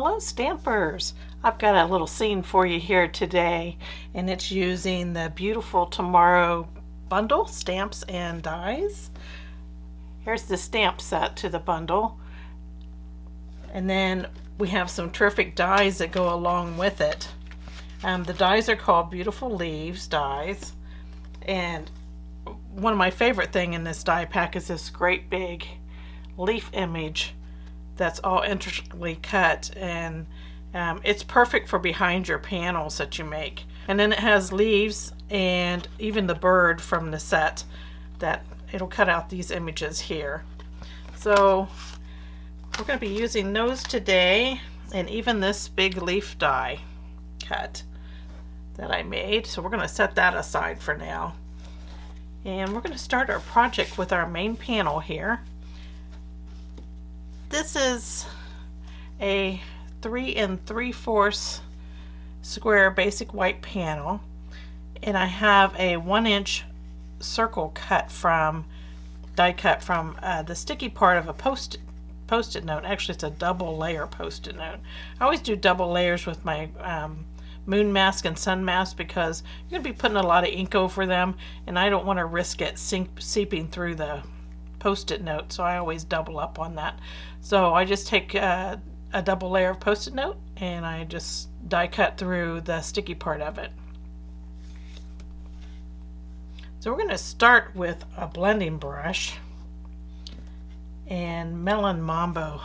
Hello Stampers! I've got a little scene for you here today, and it's using the Beautiful Tomorrow bundle, stamps and dies. Here's the stamp set to the bundle, and then we have some terrific dies that go along with it. The dies are called Beautiful Leaves dies, and one of my favorite thing in this die pack is this great big leaf image that's all intricately cut, and it's perfect for behind your panels that you make. And then it has leaves and even the bird from the set that it'll cut out these images here. So we're going to be using those today, and even this big leaf die cut that I made. So we're going to set that aside for now, and we're going to start our project with our main panel here. This is a 3 3/4 square basic white panel, and I have a 1-inch circle cut from die cut from the sticky part of a post-it note. Actually, it's a double layer post-it note. I always do double layers with my moon mask and sun mask because you're going to be putting a lot of ink over them, and I don't want to risk it seeping through the post-it note, so I always double up on that. So I just take a double layer of post-it note and I just die cut through the sticky part of it. So we're going to start with a blending brush and Melon Mambo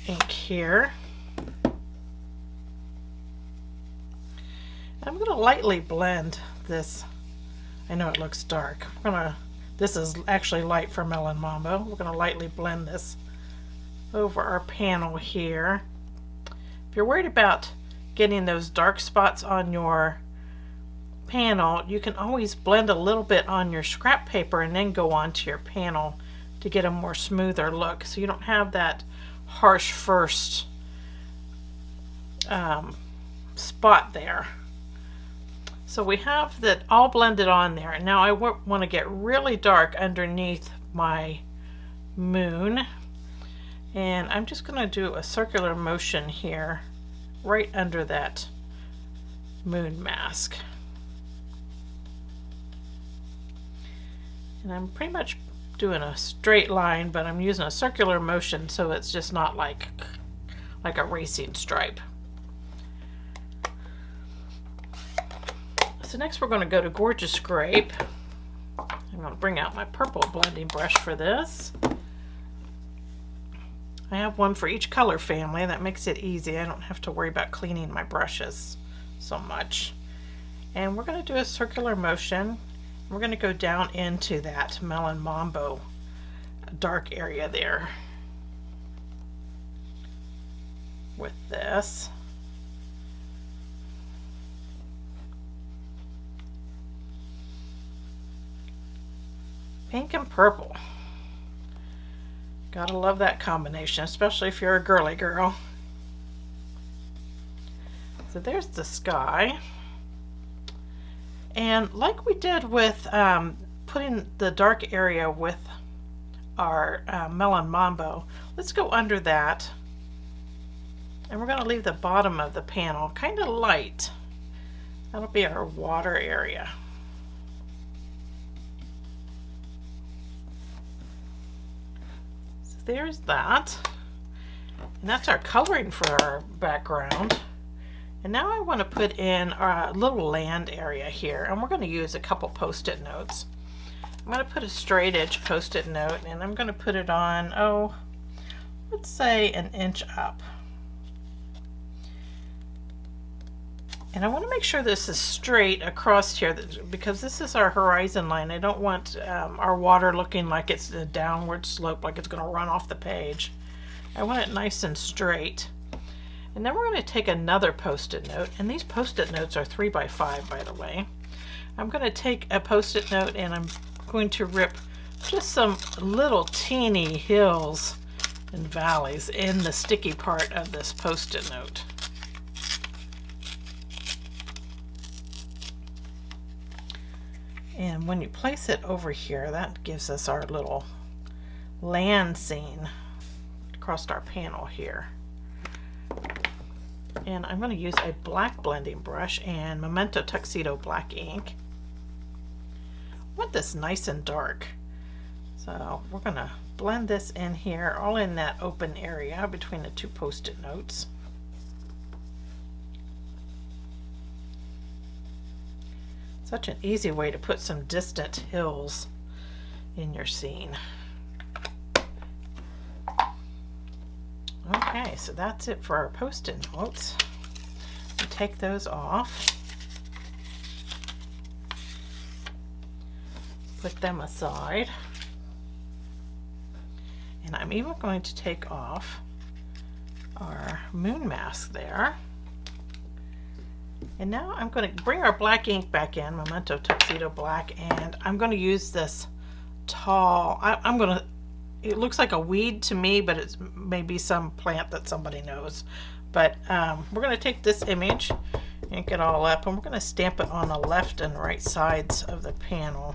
ink here. I'm going to lightly blend this. I know it looks dark. This is actually light for Melon Mambo. We're going to lightly blend this over our panel here. If you're worried about getting those dark spots on your panel, you can always blend a little bit on your scrap paper and then go onto your panel to get a more smoother look, so you don't have that harsh first spot there. So we have that all blended on there, and now I want to get really dark underneath my moon, and I'm just going to do a circular motion here right under that moon mask. And I'm pretty much doing a straight line, but I'm using a circular motion so it's just not like a racing stripe. So next we're going to go to Gorgeous Grape. I'm going to bring out my purple blending brush for this. I have one for each color family. That makes it easy. I don't have to worry about cleaning my brushes so much. And we're going to do a circular motion. We're going to go down into that Melon Mambo dark area there with this. Pink and purple. Gotta love that combination, especially if you're a girly girl. So there's the sky. And like we did with putting the dark area with our Melon Mambo, let's go under that. And we're going to leave the bottom of the panel kind of light. That'll be our water area. There's that, and that's our coloring for our background. And now I want to put in our little land area here, and we're going to use a couple post-it notes. I'm going to put a straight edge post-it note, and I'm going to put it on, let's say 1 inch up. And I want to make sure this is straight across here because this is our horizon line. I don't want our water looking like it's a downward slope, like it's going to run off the page. I want it nice and straight. And then we're going to take another post-it note, and these post-it notes are 3 by 5, by the way. I'm going to take a post-it note and I'm going to rip just some little teeny hills and valleys in the sticky part of this post-it note. And when you place it over here, that gives us our little land scene across our panel here. And I'm going to use a black blending brush and Memento Tuxedo black ink. I want this nice and dark. So we're going to blend this in here, all in that open area between the two Post-it notes. Such an easy way to put some distant hills in your scene. Okay, so that's it for our Post-it notes. And take those off. Put them aside. And I'm even going to take off our moon mask there. And now I'm going to bring our black ink back in, Memento Tuxedo Black, and I'm going to use this tall, it looks like a weed to me, but it's maybe some plant that somebody knows. But we're going to take this image, ink it all up, and we're going to stamp it on the left and right sides of the panel.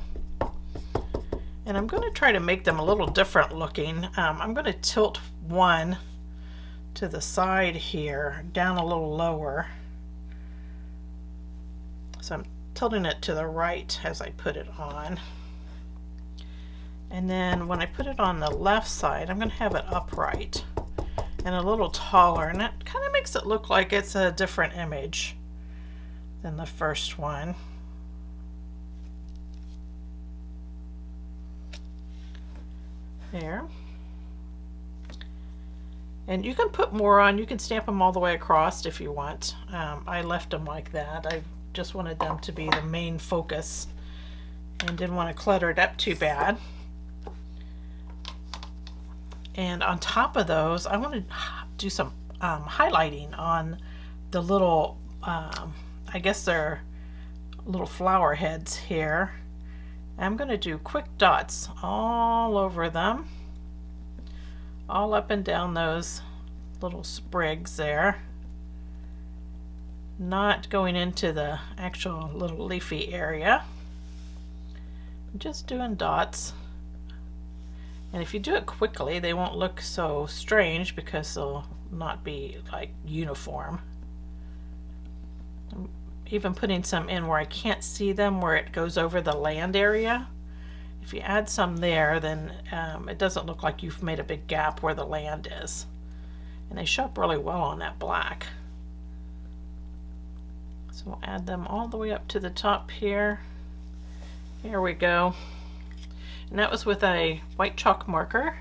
And I'm going to try to make them a little different looking. I'm going to tilt one to the side here, down a little lower. So I'm tilting it to the right as I put it on. And then when I put it on the left side, I'm going to have it upright and a little taller. And that kind of makes it look like it's a different image than the first one. There. And you can put more on. You can stamp them all the way across if you want. I left them like that. I just wanted them to be the main focus and didn't want to clutter it up too bad. And on top of those, I want to do some highlighting on the little, I guess they're little flower heads here. I'm going to do quick dots all over them, all up and down those little sprigs there. Not going into the actual little leafy area, just doing dots. And if you do it quickly, they won't look so strange because they'll not be like uniform. I'm even putting some in where I can't see them, where it goes over the land area. If you add some there, then it doesn't look like you've made a big gap where the land is. And they show up really well on that black. So we'll add them all the way up to the top here. Here we go. And that was with a white chalk marker.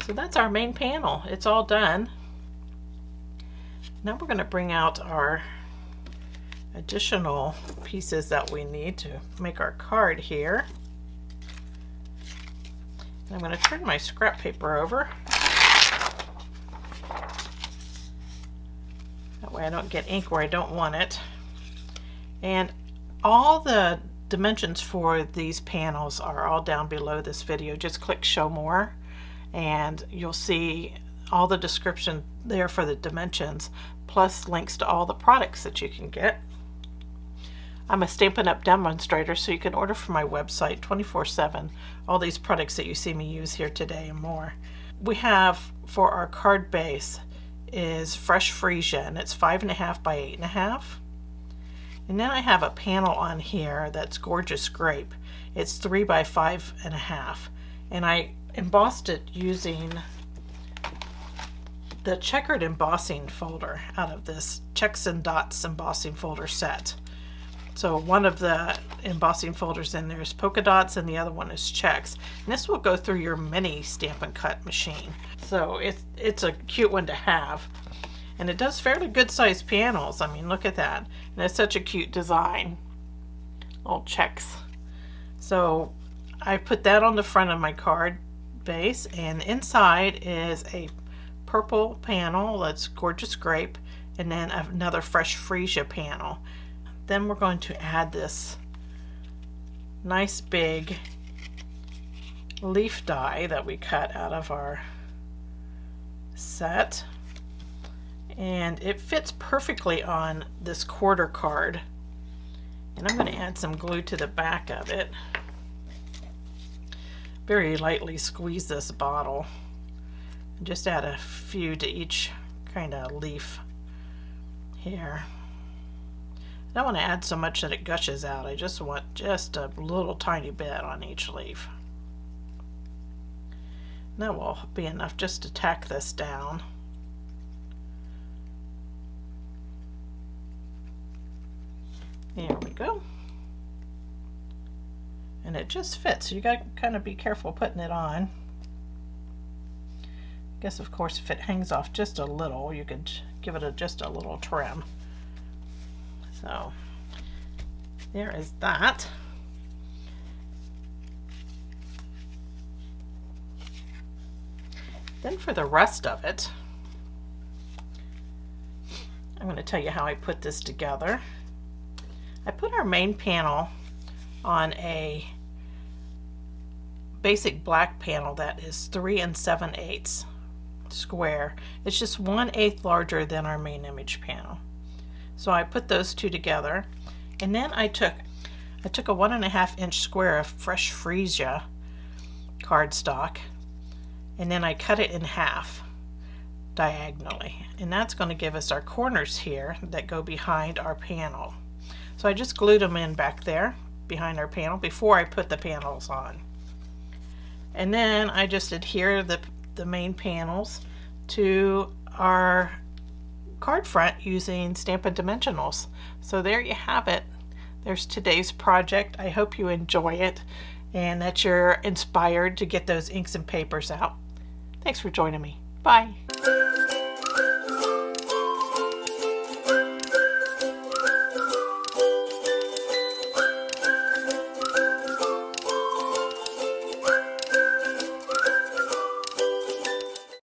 So that's our main panel. It's all done. Now we're going to bring out our additional pieces that we need to make our card here. And I'm going to turn my scrap paper over. That way I don't get ink where I don't want it. And all the dimensions for these panels are all down below this video. Just click show more and you'll see all the description there for the dimensions, plus links to all the products that you can get. I'm a Stampin' Up! Demonstrator, so you can order from my website 24/7 all these products that you see me use here today and more. We have for our card base is fresh Freesia, and it's 5.5 by 8.5. And then I have a panel on here that's gorgeous Grape. It's 3 by 5.5, and I embossed it using the checkered embossing folder out of this Checks and Dots embossing folder set. So one of the embossing folders in there is polka dots and the other one is checks. And this will go through your mini Stampin' Cut machine. So it's a cute one to have. And it does fairly good sized panels. I mean, look at that. And it's such a cute design. Little checks. So I put that on the front of my card base, and inside is a purple panel that's gorgeous Grape, and then another fresh Freesia panel. Then we're going to add this nice big leaf die that we cut out of our set, and it fits perfectly on this quarter card. And I'm going to add some glue to the back of it. Very lightly squeeze this bottle Just add a few to each kind of leaf here. I don't want to add so much that it gushes out. I just want just a little tiny bit on each leaf. That will be enough just to tack this down. There we go. And it just fits. So you got to kind of be careful putting it on. I guess of course if it hangs off just a little, you could give it just a little trim. So there is that. Then for the rest of it, I'm going to tell you how I put this together. I put our main panel on a basic black panel that is 3 7/8 square. It's just 1/8 larger than our main image panel. So I put those two together, and then I took a 1.5 inch square of fresh Freesia cardstock, and then I cut it in half diagonally, and that's going to give us our corners here that go behind our panel. So I just glued them in back there behind our panel before I put the panels on. And then I just adhere the main panels to our card front using Stampin' Dimensionals. So there you have it. There's today's project. I hope you enjoy it and that you're inspired to get those inks and papers out. Thanks for joining me. Bye.